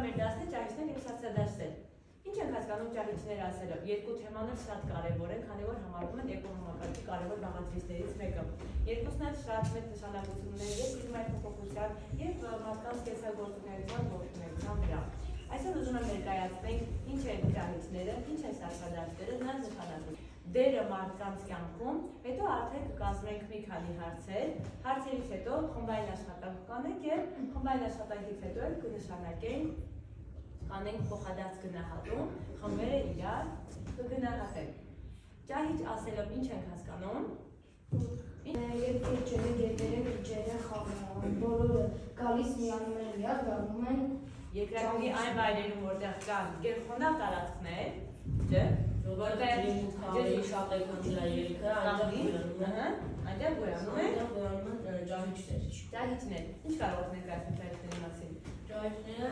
մեր դասն է ճահիճներ եւ սոցիալդասներ։ Ինչ ենք հասկանում ճահիճներ ասելով։ Երկու թեմաներ շատ կարևոր են, քանի որ համարվում են էկոնոմիկական կարևոր բաղադրիչներից մեկը։ Երկուսն էլ շատ մեծ նշանակություն ունեն եւ կլիմայի փոփոխության եւ մարդկանց կենսագործունեության գործունեության վրա։ Այսօր ուզում եմ ներկայացնենք ինչ են ճահիճները, ինչ են սոցիալդասները, նրանց նշանակությունը, դերը մարդկանց կյանքում, հետո արդեն կկազմենք մի քանի հարցեր, հարցերից հետո խմբային աշխատանք կանենք եւ խմբային աշխատանքից հետո էլ կնշանակենք կանենք փոխադարձ գնահատում, խմբերը իրար կգնահատենք։ Ճահիճ ասելով ինչ ենք հասկանում։ Երբ ջերը գետերը ջերը խաղում, բոլորը գալիս միանում են իրար, դառնում են երկրագնդի այն վայրերում, որտեղ կան գերխոնավ տարածքներ, չէ՞, որտեղ ջրի շատ է դրա երիքը, այնտեղ գոյանում են ճահիճներ։ Ճահիճներ։ Ինչ կարող եք ներկայացնել ճահիճների մասին։ Ճահիճները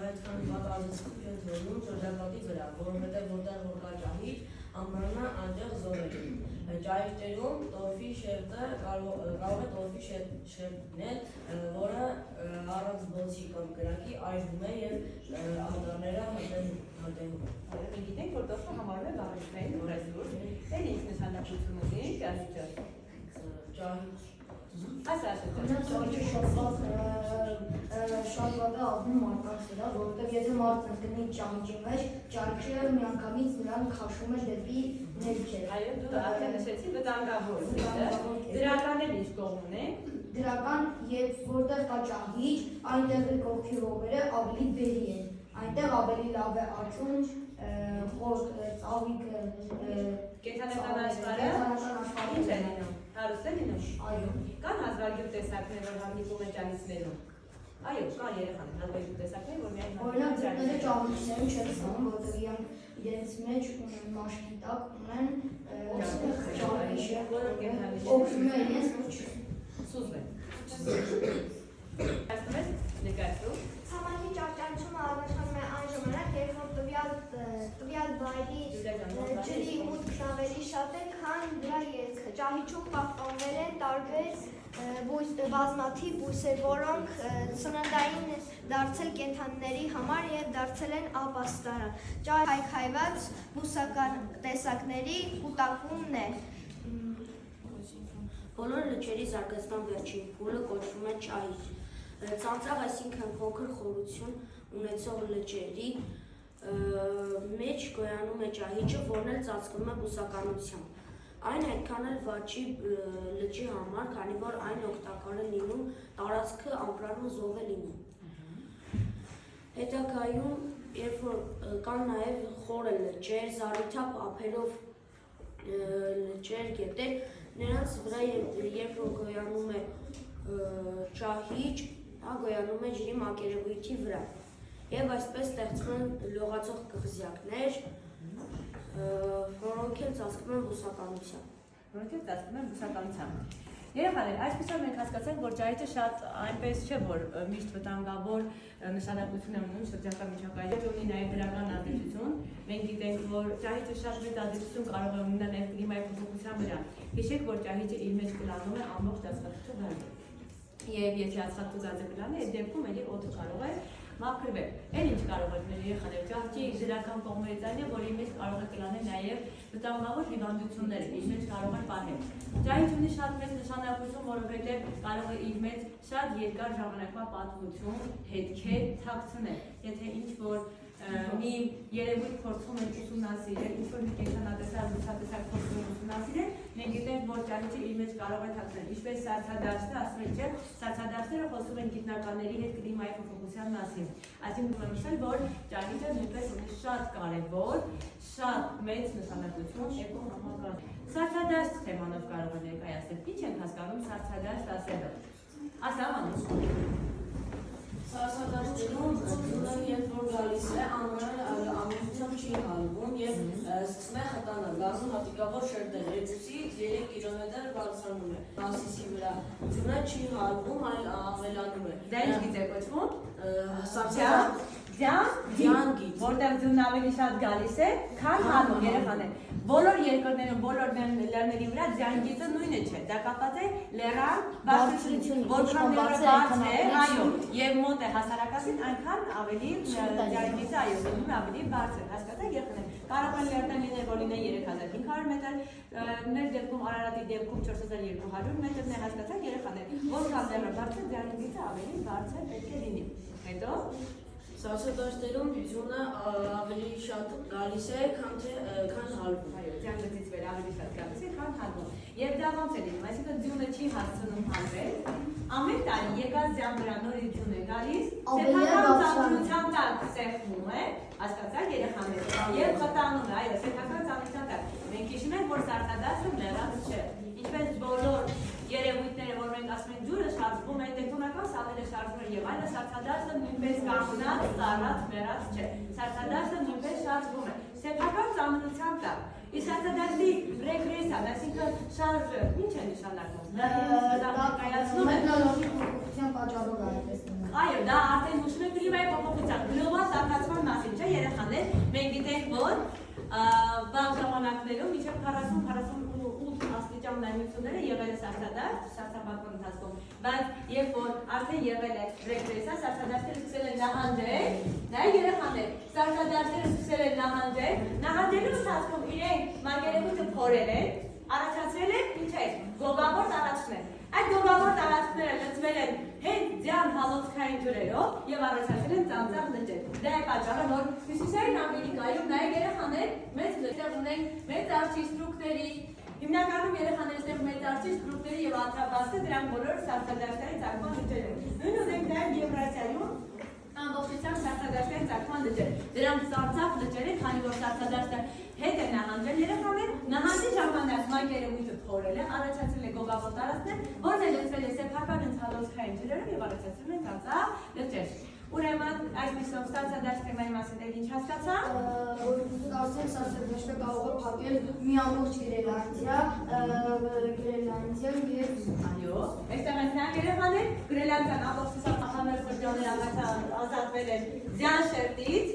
այդքան պատահեցին դնում շրջապատի վրա, որովհետև որտեղ որ կա ճահիճ, ամռանը այնտեղ զոհեր են։ Ճահիճներում տորֆի շերտը կարող է տորֆի շերտնել, որը առանց բոցի կամ կրակի այրվում է եւ անդամները հատեղում են։ Մենք գիտենք, որ տորֆը համարվում է բաղադրիչային ռեսուրս։ Դա ինչ նշանակություն ունի ճահիճը։ Ճահիճ Ճահիճը շատ վատ է աղում մարդկանց վրա, որովհետև եթե մարդը գտնի ճահիճի մեջ, ճահիճը միանգամից նրան քաշում է դեպի ներքև։ Այո, դու արդեն նշեցի վտանգավոր է։ Դրական էլ ինչ կողմ ունի։ Դրական, երբ որտեղ կա ճահիճ, այնտեղ կողքի հողերը ավելի բերի են։ Այնտեղ ավելի լավ է աճում, ծաղիկը, Կենդանական աշխարհը ինչ է լինում։ Հարուստ է լինում։ Այո։ Կան հազվագյուտ տեսակներ, որ հանդիպում են ճահիճներում։ Այո, կան երեխաներ, հազվագյուտ տեսակներ, որ միայն օրինակ դեպքերը ճահիճներում չեն սանում, որտեղ իրենց մեջ ունեն մաշկի տակ, ունեն ճահիճը, օգնում է իրենց սուզվեն։ Այսպես է ներկայացնում։ Ցամաքի ճահճանցումը առաջանում է այն ժամանակ, երբ որ տվյալ վայրի ջրի մուտքն ավելի շատ է, քան դրա ելքը։ Ճահիճում պահպանվել են տարբեր բազմաթիվ բույսեր, որոնք սննդային դարձել կենդանիների համար եւ դարձել են ապաստարան։ Ճահիճայված բուսական տեսակների կուտակումն է։ Բոլոր լճերի զարգացման վերջին փուլը կոչվում է ճահիճ։ Ծանծաղ, այսինքն փոքր խորություն ունեցող լճերի մեջ գոյանում է ճահիճը, որն էլ ծածկվում է բուսականությամբ։ Այն այդքան էլ վաճի լճի համար, քանի որ այն օգտակար է լինում, տարածքը ամպրարուն զով է լինում։ Հետագայում, երբ որ կան նաև խորը լճեր, զառիթափ ափերով լճեր, գետեր, նրանց վրա երբ որ գոյանում է ճահիճ, դա գոյանում է ջրի մակերևույթի վրա եւ այսպես ստեղծվում են լողացող կղզյակներ, որոնք էլ ծածկվում են բուսականությամբ։ Երեխաներ, այսպեսով մենք հասկացանք, որ ճահիճը շատ այնպես չէ, որ միշտ վտանգավոր նշանակություն է ունենում շրջակա միջավայրում, ունի նաև դրական ազդեցություն։ Մենք գիտենք, որ ճահիճը շատ մեծ ազդեցություն կարող է ունենալ նաև կլիմայի փոփոխության վրա։ Հիշեք, որ ճահիճը իր մեջ կլանում է ամբողջ աստղածությունը։ Եվ եթե աստղածածը կլանի, այդ դեպքում էլի օդը կարող է մաքրվել։ Էլ ինչ կարող է լինել երեխաներ, ճահիճի դրական կողմերից այն է, որ իր մեջ կարող է կլանել նաև վտանգավոր հիվանդություններ, իր մեջ կարող է պահել։ Ճահիճ ունի շատ մեծ նշանակություն, որովհետև կարող է իր մեջ շատ երկար ժամանակվա պատմություն, հետքեր թաքցնել։ Եթե ինչ-որ մի երևույթ փորձում են ուսումնասիրել, ինչ-որ մի կենդանատեսակ, բուսատեսակ փորձում են ուսումնասիրել, մենք գիտենք, որ ճահիճը իր մեջ կարող է թաքցնել։ Ինչպես սոցիալդասները ասում են, չէ, սոցիալդասները խոսում են գիտնականների հետ կլիմայի փոփոխության մասին։ Այսինքն նշել, որ ճահիճը նույնպես ունի շատ կարևոր, շատ մեծ նշանակություն էկոնոմիկական։ Սոցիալդաստ թեմանով կարող է ներկայացնել։ Ինչ են հասկանում սոցիալդաստ ասելով։ Ասա մանուկ։ Սարսադաշտերում ծնունը երբ որ գալիս է, ամենությամբ չի հալվում եւ սկսում է խտանալ, գազում հատիկավոր շերտեր, 2-ից 3 կիլոմետր բարձրանում է մասիսի վրա։ Ծնունը չի հալվում, այլ ավելանում է։ Դա ինչ գիծ է կոչվում։ ձյան գիծ, որտեղ ձյունն ավելի շատ գալիս է, քան հալում երեխաներ։ Բոլոր երկրներում, բոլոր լեռների վրա ձյան գիծը նույնը չէ, դա կապված է լեռան բարձրությունից, որքան լեռը բարձր է, այո, եւ մոտ է հասարակածին, այնքան ավելի ձյան գիծը այո, լինում է ավելի բարձր, հասկացա՞ք երեխաներ։ Կարող են լեռներ լինել, որ լինեն 3500 մետր, մեր դեպքում Արարատի դեպքում 4200 մետրն է, հասկացա՞ք երեխաներ, որքան լեռը բարձր, ձյան գիծը ավելի բարձր պետք է լինի։ Հետո Սառցադաշտերում ձյունը ավելի շատ գալիս է, քան հալվում։ Այո, ձյան գծից վեր ավելի շատ գալիս է, քան հալվում։ Եվ դա ոնց է լինում, այսինքն ձյունը չի հասցնում հալվել, ամեն տարի եկած ձյան վրա նորից ձյուն է գալիս, սեփական ծանրության տակ սեղմում է, հասկացաք երեխաներ, եւ խտանում է, այո, սեփական ծանրության տակ։ Մենք հիշում ենք, որ սառցադաշտը լեռած չէ։ Ինչպես բոլոր երևույթները, որ մենք ասում ենք ջուրը շարժվում է, տեկտոնական սալերը շարժվում են եւ այլը, սառցադաշտը նույնպես կանգնած, ծառած, մեռած չէ։ Սառցադաշտը նույնպես շարժվում է։ Սեփական ծանրության տակ։ Իսկ սառցադաշտի ռեգրեսիան, այսինքն շարժը, ինչ է նշանակում։ Դա կայացնում է փոփոխության պատճառով է այդպես լինում։ Այո, դա արդեն նշում է կլիմայի փոփոխության, գլոբալ զարգացման մասին, չէ՞ երեխաներ։ Մենք գիտենք, որ վաղ ժամանակներում մինչև 40-48 աստիճան լայնությունները եղել է սառցադաշտ, սառցապատման ընթացքում, բայց երբ որ արդեն եղել է ռեգրեսիա, սառցադաշտերը սկսել են նահանջել, նայ երեխաներ, սառցադաշտերը սկսել են նահանջելու ընթացքում իրենք մակերևույթը փորել են, առաջացրել են ինչ է, գոգավոր տարածքներ։ Այդ գոգավոր տարածքները լցվել են հենց ձյան հալոցքային ջրերով եւ առաջացել են ծանծաղ լճեր։ Դա է պատճառը, որ Հյուսիսային Ամերիկայում նաեւ երեխաներ մեծ լճեր ունեն մեծ արջի ստրուկների, հիմնականում երեխաները այստեղ մեծ արջի ստրուկների եւ աթրապասը դրանք բոլորը սառցադաշտային ծագման լճեր են։ Նույն ունենք նաեւ Եվրասիայում ամբողջությամբ սառցադաշտային ծագման լճեր։ Դրանք ծանծաղ լճեր են, քանի որ սառցադաշտը հետ է նահանջել երեխաներ, նահանջի ժամանակ մակերևույթը փորել է, առաջացրել է գոգավոր տարածքներ, որը լցվել է սեփական ընթացքային ջրերով եւ առաջացրել են ծանծաղ լճեր։ Ուրեմն այսպիսով սառցադաշտ թեմայի մասին էլ ինչ հասկացա։ Կարծեմ սառցադաշտը կարող է փակել մի ամբողջ Գրենլանդիա եւ այո, այստեղ են նա երեխաներ, Գրենլանդիան ամբողջությամբ ահամեր շրջաններ ազատվել են ձյան շերտից,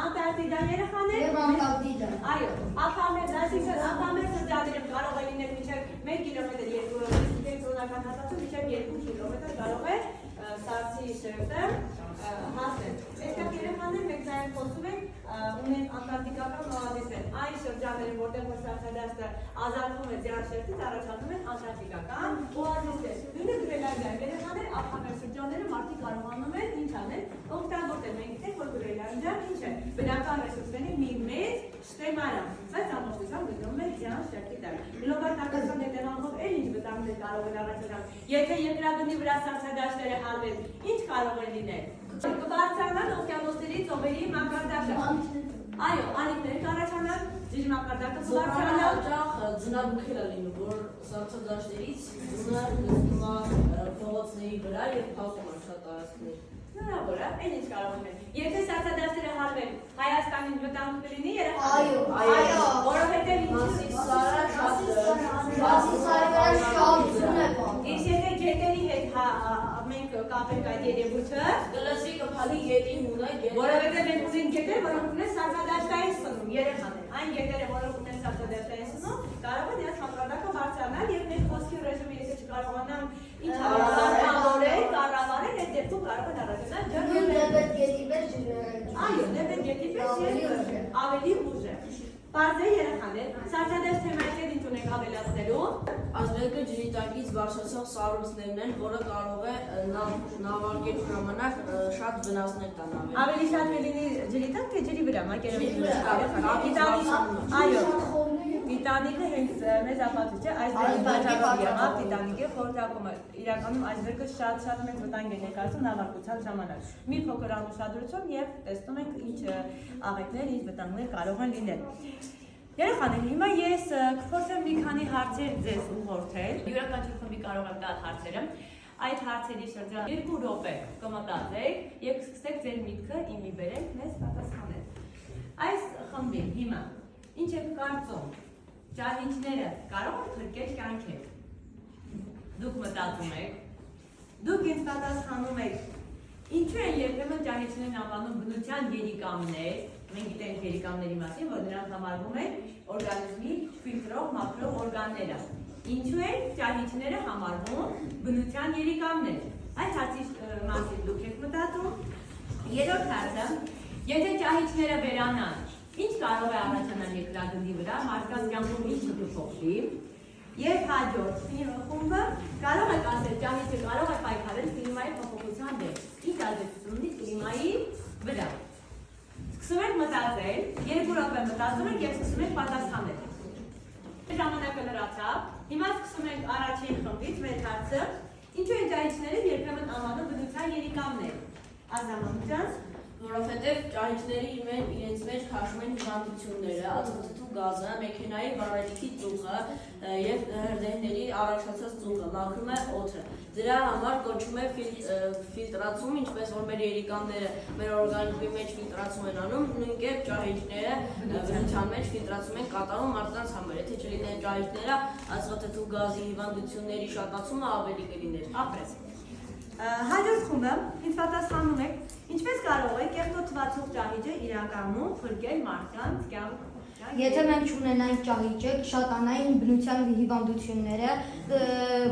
Անտարկտիդան երեխաներ եւ Անտարկտիդա։ Այո, ափամեր, այսինքն ափամեր շրջաններում կարող է լինել մինչև 1 կիլոմետր 2 կիլոմետր, կենտրոնական հատվածում մինչև 2 կիլոմետր կարող է սառցի շերտը հասնել։ Այստեղ երեխաներ մենք նաև խոսում ենք ունենք անտարկտիկական մաղադիսներ։ Այն շրջաններում, որտեղ որ սառցադաշտը ազատվում է ձյան շերտից, առաջանում են անտարկտիկական օազիսներ։ Նույնը Գրենլանդիայում երեխաներ ափամեր շրջաններում մարդիկ կարողանում են ինչ անել, օգտագործել։ Մենք գիտենք, որ Գրենլանդիան ինչ է, բնական ռեսուրսների մի մեծ շտեմարան, բայց ամբողջությամբ գտնվում է ձյան շերտի տակ։ Գլոբալ տաքացման հետևանքով էլ ինչ վտանգներ կարող են առաջանալ։ Եթե երկրագնդի վրա սառցադաշտերը հալվեն, ինչ կարող է լինել։ Կբարձրանան օվկիանոսների ծովերի մակարդակը։ Այո, անիքներ կառաջանան, ջրմակարդակը կբարձրանա։ Հաճախ ձնաբուքեր է լինում, որ սառցադաշտերից ձյունը գտնվում է փողոցների վրա եւ փակում է շատ տարածքներ։ Հնարավոր է, այն ինչ կարող են։ Եթե սառցադաշտերը հալվեն, Հայաստանին վտանգ կլինի երեխաներ։ Այո, որովհետև Մասի սարը շատ ձյուն է բան։ Իսկ եթե ջետերի հետ մենք կապենք այդ երևույթը, գլսի կփալի ետի հունը, որովհետև մենք ունենք ջետեր, որոնք ունեն սառցադաշտային սնում, երեխաներ։ Այն ջետերը, որոնք ունեն սառցադաշտային սնում, կարող են իրենց մակարդակը բարձրանալ եւ մեր խոսքի ռեժիմը եթե չկարողանան ինչ կառավարել, այդ դեպքում կարող են առաջանալ Դեպետգետի պես այո, դեպետգետի պես ավելի ուժեղ։ Պարզ է երեխաներ, սառցադաշտ թեմայից ինչ ունենք ավելացնելու։ Ազգը ջրի տակից բարձրացող սառույցներն են, որը կարող է նավարկելու ժամանակ շատ վնասներ տանալ։ Ավելի շատ կլինի ջրի տակ, թե ջրի վրա, մակերևույթի վրա։ Այո, Տիտանիկը հենց մեծ ապացույց է, այսբերգի պատճառով եղավ Տիտանիկի խորտակումը։ Իրականում այսբերգը շատ մեծ վտանգ է ներկայացնում նավարկության ժամանակ։ Մի փոքր անուշադրություն եւ տեսնում ենք ինչ աղետներ, ինչ վտանգներ կարող են լինել։ Երեխաներ, հիմա ես կփորձեմ մի քանի հարցեր ձեզ ուղղորդել։ Յուրաքանչյուր խմբի կարող եմ տալ հարցերը։ Այդ հարցերի շրջան 2 րոպե կմտածեք եւ կսկսեք ձեր միտքը իմի բերել մեզ պատասխանել։ Այս խմբին հիմա ինչ եք կարծում։ Ճանիչները կարող են փրկել կյանքեր։ Դուք մտածում եք, դուք ինձ պատասխանում եք Ինչու են երբեմն ճահիճներն անվանում բնության երիկամներ, մենք գիտենք երիկամների մասին, որ նրանք համարվում են օրգանիզմի ֆիլտրող, մաքրող օրգանները։ Ինչու են ճահիճները համարվում բնության երիկամներ։ Այս հարցի մասին դուք եք մտածում։ Երրորդ հարցը, եթե ճահիճները վերանան, ինչ կարող է առաջանալ երկրագնդի վրա, մարդկանց կյանքում ինչ կփոխվի։ Եվ հաջորդ խումբը կարող է ասել, ճահիճը կարող է պայքարել կլիմայի փոփոխության դեմ։ Ինչ ազդեցություն ունի կլիմայի վրա։ Սկսում ենք մտածել, 2 րոպե մտածում ենք եւ սկսում ենք պատասխանել։ Ժամանակը լրացավ, հիմա սկսում ենք առաջին խմբից մեր հարցը, ինչու են ճահիճները երբեմն անվանում բնության երիկամներ։ Ազնավուրցանց Որովհետև ճահիճները իրենց մեջ քաշում են հիվանդությունները, ածխաթթու գազը, մեքենայի վառելիքի ծուղը եւ հրդեհների առաջացած ծուղը, մաքրում է օդը։ Դրա համար կոչվում է ֆիլտրացում, ինչպես որ մեր երիկամները մեր օրգանիզմի մեջ ֆիլտրացում են անում, նույն կերպ ճահիճները բնության մեջ ֆիլտրացում են կատարում մարդկանց համար։ Եթե չլինեն ճահիճները, ածխաթթու գազի հիվանդությունների շատացումը ավելի կլիներ։ Ապրես։ Հաջորդ խումբը ինձ պատասխանում եք, ինչպես կարող է կեղտոտվածող ճահիճը իրականում փրկել մարդկանց կյանքը։ Եթե մենք չունենանք ճահիճը, կշատանային բնության հիվանդությունները,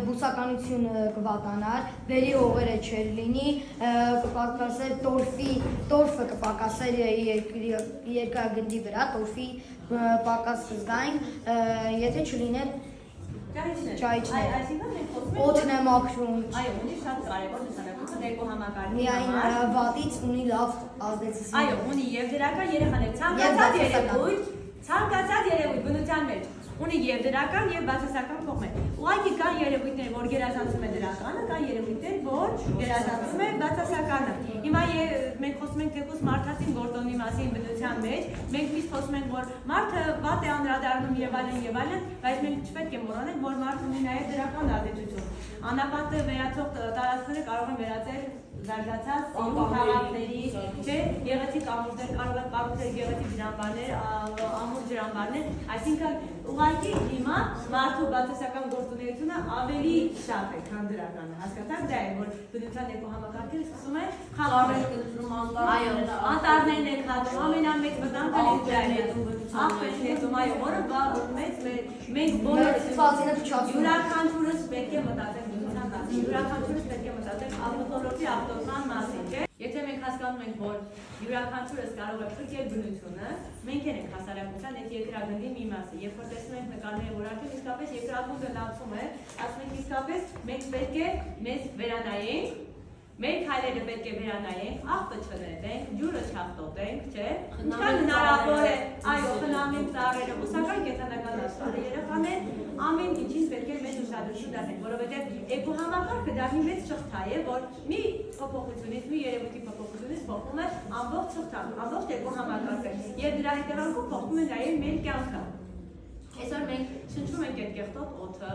բուսականությունը կվատանար, բերի հողերը չէր լինի, կպակասեր տորֆը կպակասեր երկրագնդի վրա, տորֆի պակաս կզգայինք, եթե չլիներ ճահիճները։ Այսինքն մենք խոսում ենք Օդն է մաքրում։ Այո, ունի շատ կարևոր նշանակություն էկոհամակարգի Միայն համար։ վատից ունի լավ ազդեցություն։ Այո, ունի եւ դրական երեխաներ ցանկացած երևույթ բնության մեջ ունի եւ դրական եւ բացասական կողմեր։ Ուղղակի կան երևույթներ, որ գերազանցում է դրականը, կան երևույթներ, որ գերազանցում է բացասականը։ Հիմա մենք խոսում ենք թեկուզ մարդասին գործոնի մասին բնության մեջ, մենք միշտ խոսում ենք, որ մարդը վատ է անդրադառնում եւ այլն, բայց մենք չպետք է մոռանանք, որ մարդը ունի նաեւ դրական ազդեցություն։ Անապատը վերացող տարածքները կարող են վերածել զարգացած քաղաքների, չէ, գեղեցիկ ամուրներ, կարող են կառուցել գեղեցիկ ջրամբարներ, ամուր ջրամբարներ, այսինքն ուղղակի հիմա մարդու բացասական գործունեությունը ավելի շատ է, քան դրականը, հասկացաք, դա է, որ բնության էկոհամակարգերը սկսում է խախտվել։ Այո, անտառներն են խախտվում, ամենամեծ վտանգը աղբերն այո, որը մենք բոլորս յուրաքանչյուրս պետք է մտածենք բնության մասին, յուրաքանչյուրս պետք է մտածենք ավտոլորտի ավտոտրան մասին, չէ՞։ Եթե մենք հասկանում ենք, որ յուրաքանչյուրս կարող է փրկել բնությունը, մենք ենք հասարակության այդ երկրագնդի մի մասը։ Երբ որ տեսնում ենք նկարները, որ արդեն իսկապես երկրագունդը լացում է, ասում ենք իսկապես մենք պետք է մեզ վերանայենք, մեր քայլերը պետք է վերանայենք, աղբը չնետենք, ջուրը չախտոտենք, չէ՞։ Ինչքան հնարավոր է, այո, խնամենք ծառերը, բուսական կենդանական աշխարհը, երեխաներ ամեն ինչին պետք է մեծ ուշադրություն դարձնենք, որովհետև էկոհամակարգը դա մի մեծ շղթա է, որ մի փոփոխությունից, մի երևույթի փոփոխությունից փոխվում է ամբողջ շղթան, ամբողջ էկոհամակարգը, եւ դրա հետևանքով փոխվում է նաեւ մեր կյանքը։ Այսօր մենք շնչում ենք այդ կեղտոտ օդը,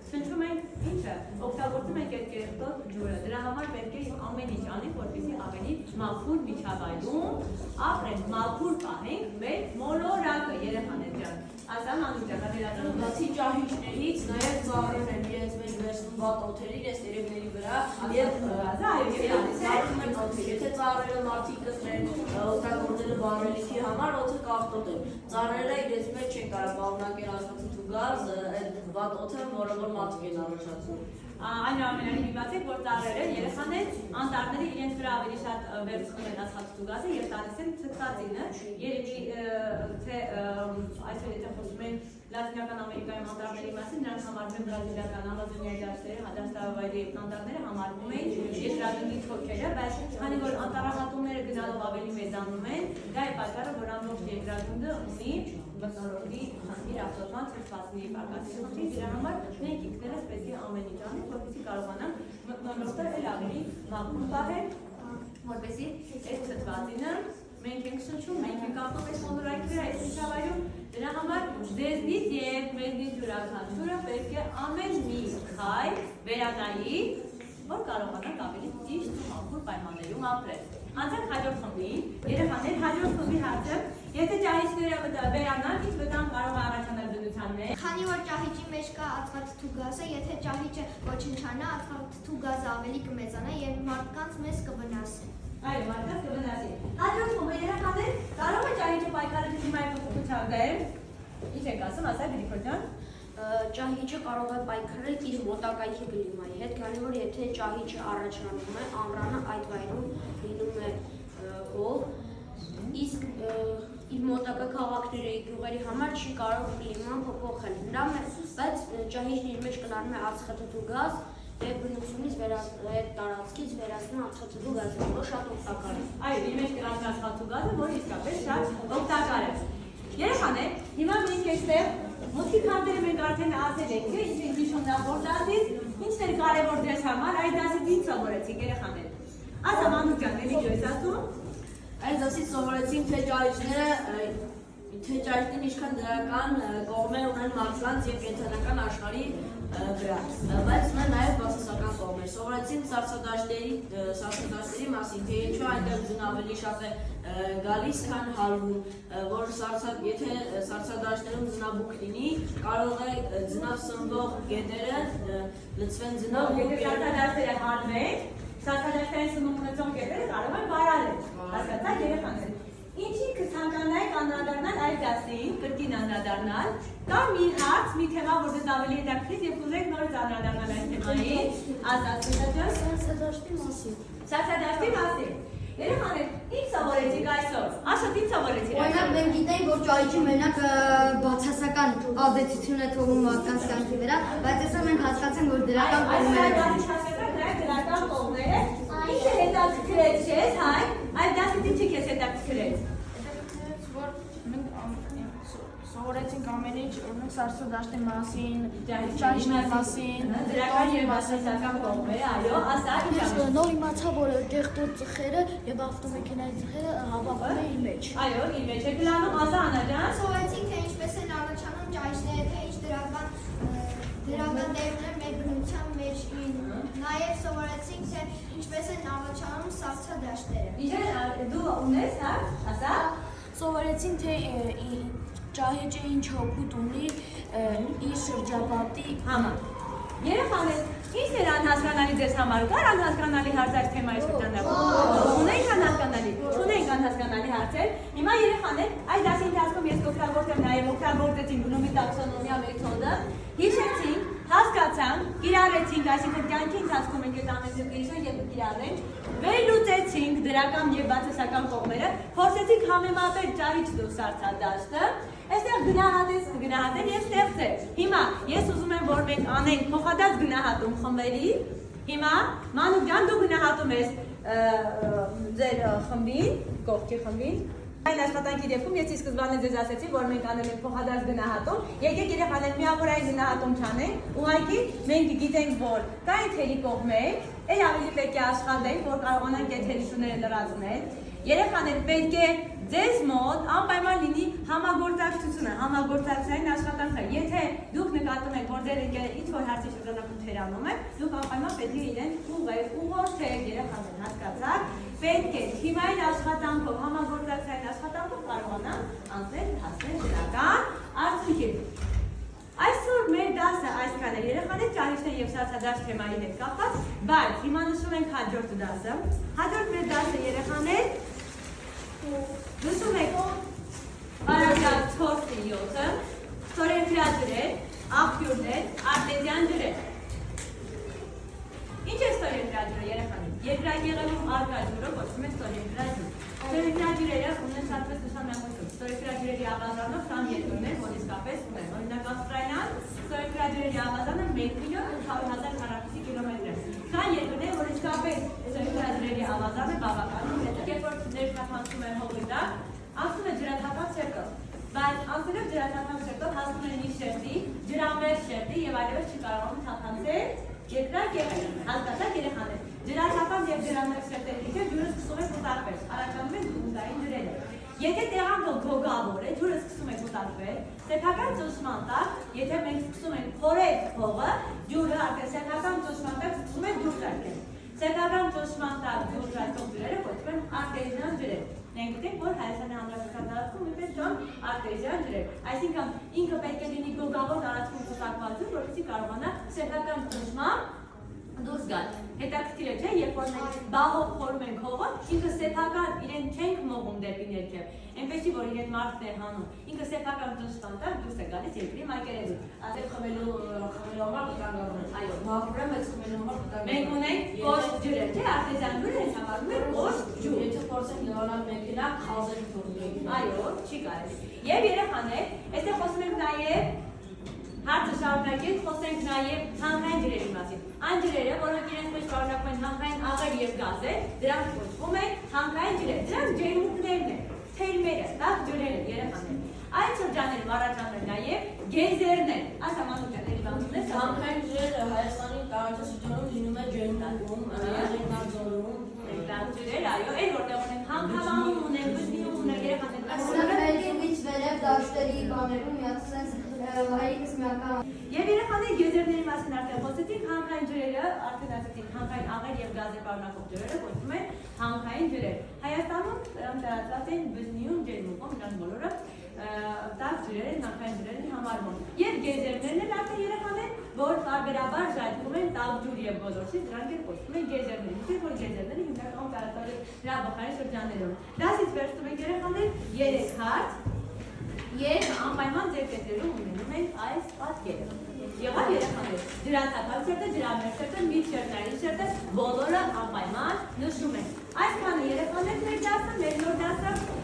շնչում ենք ինչը, օգտագործում ենք այդ կեղտոտ ջուրը, դրա համար պետք է ամեն ինչ անենք, որպեսզի ավելի մաքուր միջավայրում ապրենք, մաքուր պահենք մեր մոլորակը, երեխաներ ջան։ Ասամ անուջան, վերածում Բացի ճահիճներից, նաև ծառեր են իրենց մեջ վերցնում վատ օդերի, իրենց տերևների վրա եւ եթե ծառերը մարդիկ կտրեն օգտագործելու վառելիքի համար, օդը կախտոտեն։ Ծառերը իրենց մեջ չեն կարող պարունակել ածխաթթու գազ, այդ վատ օդը, որը որ մարդիկ են առաջացնում։ Այնուամենայնիվ իմացեք, որ ծառերը, երեխաներ, անտառները իրենց վրա ավելի շատ վերցնում են ածխաթթու գազը եւ տալիս են ցծվածինը, երևի թե այսօր եթե խոսում են Լատինական Ամերիկայում անտառների մասին, նրանք համարվում են բրազիլիական ամազոնիայի դաշտերը, հադաստավայրի անտառները համարվում են երկրագնդի թոքերը, բայց քանի որ անտառահատումները գնալով ավելի մեծանում են, դա է պատճառը, որ ամբողջ երկրագնդը ունի մթնոլորտի իր ավտոտրան ցծվածնի պակասի խնդիր, դրա համար մենք ինքներս պետք է ամեն ինչ անենք, որպեսզի կարողանանք մթնոլորտը էլ ավելի մաքուր պահել, որպեսզի այդ ցծվածինը մենք ենք շնչում, մենք ենք ապրում այս մոլորակի վրա, այս միջավայրում, դրա համար ձեզնից եւ մեզնից յուրաքանչյուրը պետք է ամեն մի քայլ վերանայի, որ կարողանանք ավելի ճիշտ ու մաքուր պայմաններում ապրել։ Անցանք հաջորդ խմբին, երեխաներ, հաջորդ խմբի հարցը, Եթե ճահիճները վերանան, ինչ վտանգ կարող է առաջանալ բնության մեջ։ Քանի որ ճահիճի մեջ կա ածխաթթու գազը, եթե ճահիճը ոչնչանա, ածխաթթու գազը ավելի կմեծանա եւ մարդկանց մեզ կվնասի։ Այո, մարդկանց կվնասի։ Հաջորդ խումբը երեխաներ կարող է ճահիճը պայքարել կլիմայի փոփոխության դեմ։ Ինչ եք ասում, ասա Գրիգոր ջան։ Ճահիճը կարող է պայքարել իր մոտակայքի կլիմայի հետ, քանի որ եթե ճահիճը առաջանում է, ամռանը այդ վայրում լինում է հող, իսկ իր մոտակա քաղաքների գյուղերի համար չի կարող կլիման փոփոխել։ Բայց ճահիճն իր մեջ կլանում է ածխաթթու գազ եւ բնությունից այդ տարածքից վերացնում ածխաթթու գազը, որը շատ օգտակար է։ Այո, իր մեջ կլանում ածխաթթու գազը, որը իսկապես շատ օգտակար է։ Երեխաներ, հիմա մենք այստեղ մոտքի քարտերը մենք արդեն ասել ենք, թե ինչ հիշում նախորդ դասից, ինչն էր կարևոր դες համար, այդ դասից ինչ սովորեցիք երեխաներ։ Ասա Մանուկ ջան, ելի ջոյս ասում։ Այս դասից սովորեցինք թե ճահիճներն ինչքան դրական կողմեր ունեն մարդկանց եւ կենտրոնական աշխարհի վրա, բայց ունեն նաեւ բացասական կողմեր։ Սովորեցինք սառցադաշտերի մասին, թե ինչու այնտեղ ձուն ավելի շատ է գալիս, քան հալվում, որ եթե սառցադաշտերում ձնաբուք լինի, կարող է ձնավ սնվող գետերը լցվեն ձնով, եթե սառցադաշտերը հալվեն, սառցադաշտային սնունդ ունեցող գետերը կարող են բարալել։ Հասկացա՞ք երեխաներ։ Ինչի կցանկանայիք անդրադառնալ այդ դասին, կրկին անդրադառնալ, կամ մի հարց, մի թեմա, որ ձեզ ավելի հետաքրքիր եւ կուզեք նորից անդրադառնալ այդ թեմային, Սառցադաշտի մասին։ Սառցադաշտի մասին։ Երեխաներ, ինչ սովորեցիք այսօր։ Ասա, ինչ սովորեցիք այսօր։ Օրինակ մենք գիտենք, որ ճահիճը մենակ բացասական ազդեցություն է թողում մարդկանց կյանքի վրա, բայց այսօր մենք հասկացանք, որ դրական կողմերը կան։ Դրական կողմերը։ Ինչ է հետաքրքրեց քեզ, հայ։ Այդ դասից ինչի քեզ հետաքրքրեց։ Սովորեցինք ամեն ինչ, օրինակ սառցադաշտի մասին, ճահիճի մասին, դրական եւ բացասական կողմերը, այո, ասա ինչ է։ նոր իմացա, որ կեղտոտ ծխերը եւ ավտոմեքենայի ծխերը հավաքում են իր մեջ։ Այո, իր մեջ է գլանում, ասա Անա ջան։ Սովորեցինք, թե ինչպես են առաջանում ճահիճները, թե ինչ դրական դեր ունեն մեր բնության մեջ։ Նաև սովորեցինք, թե ինչպես են առաջանում սառցադաշտերը։ Իջան դու ունես, հա, ասա։ սովորեցինք, թե ճահիճը ինչ հօգուտ ունի իր շրջապատի Համա։ Երեխաներ, ինչ էր անհասկանալի ձեզ համար, կար անհասկանալի հարց այս թեմայի շրջանակում։ Ունենք անհասկանալի, չունենք անհասկանալի հարցեր։ Հիմա երեխաներ, այս դասի ընթացքում ես կօգտագործեմ նաև օգտագործեցինք Բլումի տաքսոնոմիա մեթոդը, հիշեցինք, հասկացանք, կիրառեցինք, այսինքն կյանքի ընթացքում ենք այդ ամենը հիշել եւ կիրառենք, վերլուծեցինք դրական եւ բացասական կողմերը, փորձեցինք համեմատել ճահիճն ու սառցադաշտը, այստեղ գնահատել եւ ստեղծել։ Հիմա ես ուզում եմ, որ մենք անենք փոխադարձ գնահատում խմբերի։ Հիմա Մանուկ ջան, դու գնահատում ես ձեր խմբին, կողքի խմբին։ Այն աշխատանքի դեպքում ես ի սկզբանե ձեզ ասացի, որ մենք անել ենք փոխադարձ գնահատում։ Եկեք երեխաներ միավորային գնահատում չանենք, ուղղակի մենք գիտենք, որ կա էթերի կողմեր, այլ ավելի պետք է աշխատենք, որ կարողանանք էթերությունները լրացնել։ Երեխաներ, պետք է ձեզ մոտ անպայման լինի համագործակցությունը, համագործակցային աշխատանքը։ Եթե դուք նկատում եք, որ ձեր ընկերը ինչ-որ հարցի շրջանակում թերանում է, դուք անպայման պետք է իրեն ուղղորդեք, երեխաներ, հասկացաք։ Պետք է թիմային աշխատանքով, համագործակցային աշխատանքով կարողանան անցնել հասնել դրական արդյունքի։ Այսօր մեր դասը այսքան է, երեխաներ ճահիճներ եւ սառցադաշտ թեմայի հետ կապված, բայց հիմա նշում ենք հաջորդ դասը։ Հաջորդ մեր դասը երեխաներ լսում եք Արագյալ 4-7-ը, ստորենքրաջրեր, աղբյուրներ, արտեզյան ջրեր։ Ինչ է ստորենքրաջուրը երեխաներ։ Երկրագեղևում առկա ջուրը կոչվում է ստորենքրաջուր։ Ստորենքրաջուրերը ունեն հատված նշանակություն։ Ստորենքրաջուրերի ավազանը 20 երկրներ, որ իսկապես ունեն։ Օրինակ Ավստրալիան ստորենքրաջուրերի ավազանը 1.800.000 քառակուսի կիլոմետր է։ 20 երկրներ, որ իսկապես ստորենքրաջուրերի ավազանը բավականին մեծ է։ Երբ որ ներքախանցում է հողի տակ, անցնում է ջրաթափան շերտով, բայց անցնելով ջրաթափան շերտով հասնում է մի շերտի, ջրամերձ շերտի եւ այլևս չի կարողանում թափանցել երկրագեղել։ Հասկացաք երեխաներ։ Ջրաթափան եւ ջրամերձ շերտերի միջեւ ջուրը սկսում է կուտակվել, առաջանում են գունգային ջրերը։ Եթե տեղանքը գոգավոր է, ջուրը սկսում է կուտակվել, սեփական ճնշման տակ, եթե մենք սկսում ենք փորել հողը, ջուրը արդեն սեփական ճնշման տակ սկսում է ջուր տրաքել։ Սեփական ճնշման տակ ջուր տրաքող ջրերը կոչվում են արտեզյան ջրեր։ մենք գիտենք, որ Հայաստանի Հանրապետության տարածքում իբր կամ արտեզիան ջրեր։ Այսինքն ինքը պետք է լինի գոգավոր տարածքում կուտակված, որովհետեւ կարողանա սեփական ճնշմամբ դուրս գալ։ Հետաքրքիր է, չէ՞, երբ որ մենք բաղով խորում ենք հողը, ինքը սեփական իրեն չենք մողում դեպի ներքև։ Այնպես չի, որ իրեն մարդն է հանում։ Ինքը սեփական ճնշմամբ դուրս է գալիս երկրի մակերևույթ։ Ասել խմելու համար կտանգավորում։ Այո, մաքրում է խմելու համար կտանգավորում։ Մենք ունենք կոշտ ջրեր, չէ՞, արտեզիան ջուրը հենց համարվում է կոշտ ջուր։ Եթե փորձենք լավանալ մեքենա, խազել թողնենք։ Այո, չի կարելի։ Եվ երեխաներ, այստեղ խոսում ենք նաև հարցը շարունակենք, խոսենք նաև հանքային ջրերի մասին։ Այն ջրերը, որոնք իրենց մեջ շարունակում են հանքային աղեր եւ գազեր, դրանք կոչվում են հանքային ջրեր։ Դրանք ջերմուկներն են, թերմերը, լավ ջրերը, երեխաներ։ Այդ շրջաններում առաջանում են նաև գեյզերներ։ Այս համանուն ջրերից հանքային ջրերը Հայաստանի տարածաշրջանում լինում է ջերմուկում, Եղեգնաձորում, լավ ջրեր, այո, այն որտեղ ունեն հանքավանում ունեն, բջջիում ունեն, երեխաներ։ Ասելից վերև դաշտերի բաներում միացած հայրիկս միական Եվ երեխաների գեյզերների մասին արդեն խոսեցինք, հանքային ջրերը, արդեն ասեցինք, հանքային աղեր եւ գազեր պարունակող ջրերը կոչվում են հանքային ջրեր։ Հայաստանում դրանք տարածված են բզնիում, ջերմուկում, դրանք բոլորը տաք ջրեր են, հանքային ջրեր են համարվում։ Եվ գեյզերներն են արդեն երեխաներ, որ տարբերաբար ժայթքում են տաք ջուր եւ գոզորսի, դրանք էլ կոչվում են գեյզերներ։ Ինչպես որ գեյզերները հիմնականում տարածված են հրաբխային շրջաններում։ Դասից վերցնում ենք երեխաներ 3 հարց Եվ անպայման ձեր տեսերում ունենում ենք այս պատկերը։ Եղավ երեխաներ, ջրաթափանցերտը, ջրամերձերտը, միջշերտային շերտը բոլորը անպայման նշում են։ Այսքանը երեխաներ մեր դասը, մեր նոր դասը